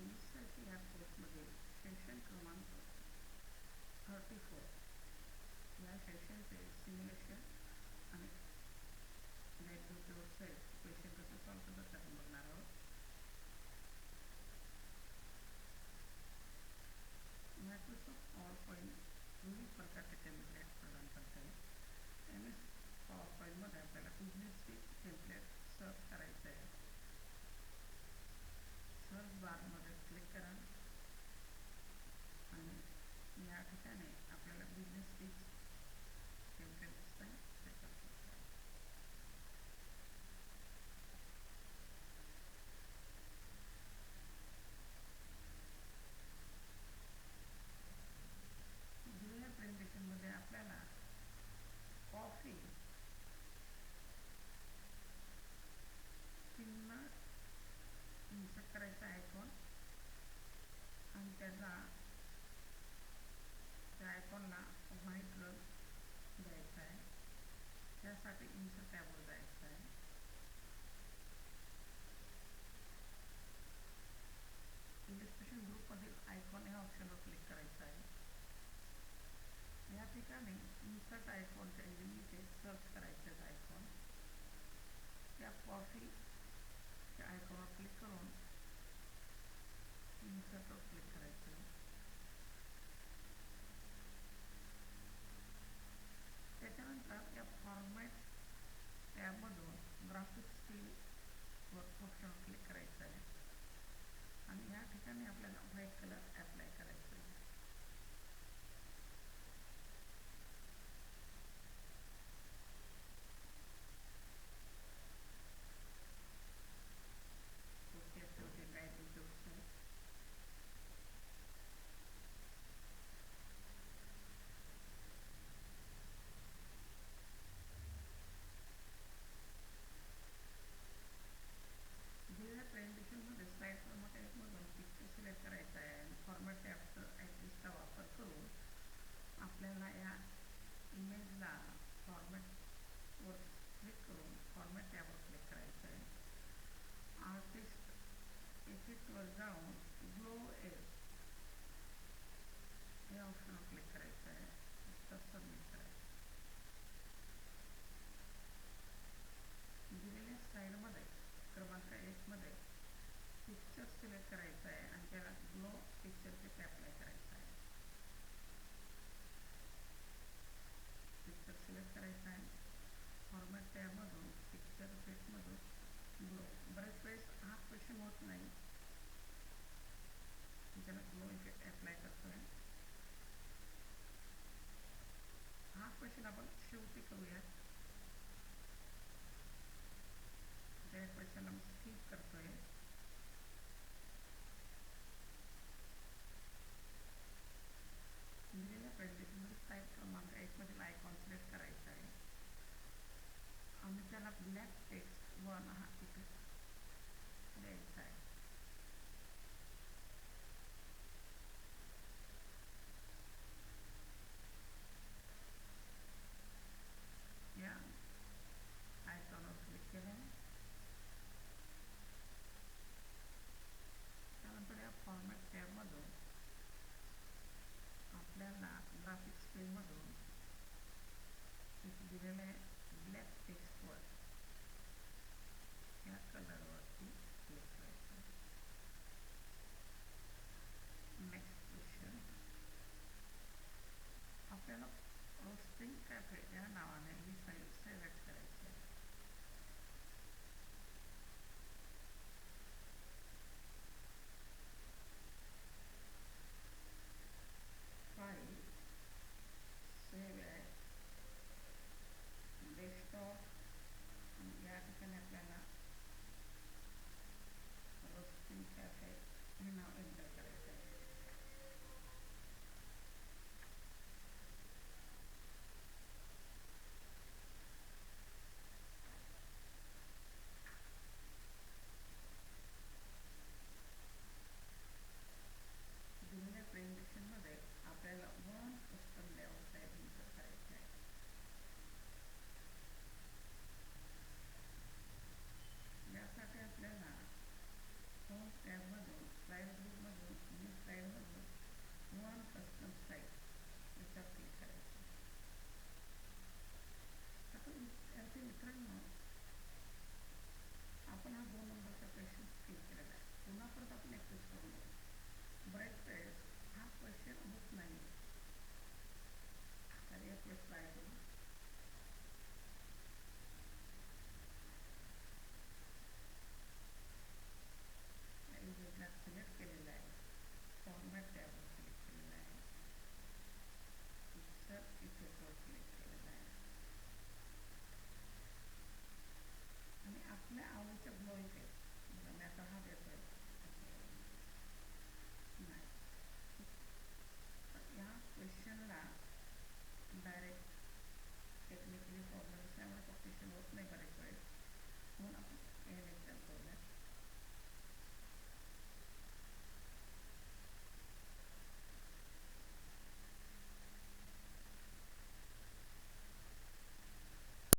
MSc. या कोर्समध्ये session क्रमांक 34 या सेशनचे सिम्युलेशन आणि लाईट क्वेश्चन कसं सॉल्व करतात आपण बघणार आहोत. मायक्रोसॉफ्ट पॉवर पॉईंट विविध प्रकारचे टेम्पलेट प्रदान करते. MS पॉवर पॉईंटमध्ये आपल्याला बिझनेस स्पीच टेम्पलेट सर्च करायचं आहे. सर्च बारमध्ये क्लिक करा आणि या ठिकाणी आपल्याला बिझनेस स्पीच टेम्पलेट दिसतं आहे त्याच्यावर क्लिक करा. दिलेल्या प्रेझेंटेशनमध्ये आपल्याला कॉफी चिन्ह इन्सर्ट करायचा आयकॉन आणि त्या आयकॉनला व्हाईट रंग द्यायचा आहे. त्यासाठी इन्सर्ट टॅबवर जायचं आहे. इलिस्ट्रेशन ग्रुपमधील आयकॉन या ऑप्शनवर क्लिक करायचं आहे. या ठिकाणी इन्सर्ट आयकॉनच्या ऐवजी इथे सर्च करायचे आहेत आयकॉन. त्या कॉफीच्या आयकॉनवर क्लिक करून इन्सर्टवर क्लिक करायचं आहे. त्याच्यानंतर या फॉर्मॅट टॅबमधून ग्राफिक स्टीलवर ऑप्शनवर क्लिक करायचं आहे आणि या ठिकाणी आपल्याला व्हाईट कलर ॲप्लाय करायचा आहे. ओके शेवटी गाईड डिटेल्स आहे. दिलेल्या प्रेझेंटेशनमध्ये स्लाईड क्रमांक 1 मधून पिक्चर सिलेक्ट करायचा आहे आणि फॉर्मॅट टॅबचा ॲक्सिसचा वापर करून आपल्याला या इमेजला फॉर्मॅटवर क्लिक करून फॉर्मॅट टॅबवर क्लिक करायचं आहे. आर्टिस्ट इफेक्टवर जाऊन ग्लो एज या ऑप्शनवर क्लिक करायचं आहे. तर सबमिट करायचं. दिलेल्या स्लाईडमध्ये क्रमांक 1 मध्ये पिक्चर सिलेक्ट करायचं आहे आणि त्याला ग्लो पिक्चर इफेक्ट ॲप्लाय करायचा आहे. पिक्चर सिलेक्ट करायचं आहे. फॉर्मॅट टॅबमधून पिक्चर इफेक्टमधून ग्लो. बरेच वेळेस हा क्वेश्चन होत नाही, त्याला ग्लो इफेक्ट ॲप्लाय करतो आहे. हा क्वेश्चन आपण शेवटी करूयात. त्या क्वेश्चनला मी स्किप करतो आहे. दिलेल्या प्रेझेंटेशनमध्ये स्लाईड क्रमांक 1 मधील आयकॉन सिलेक्ट करायचा आहे आणि त्याला ब्लॅक टेक्स्ट 1 हा इफेक्ट द्यायचा आहे. या आयकॉनवर क्लिक केल्याने याच्यात नो इथे बघा मी आता हा देतोय नाही. तर ह्या क्वेश्चनला डायरेक्ट टेक्निकली प्रॉब्लेम असल्यामुळे तो क्वेश्चन होत नाही बऱ्याच वेळेस, म्हणून आपण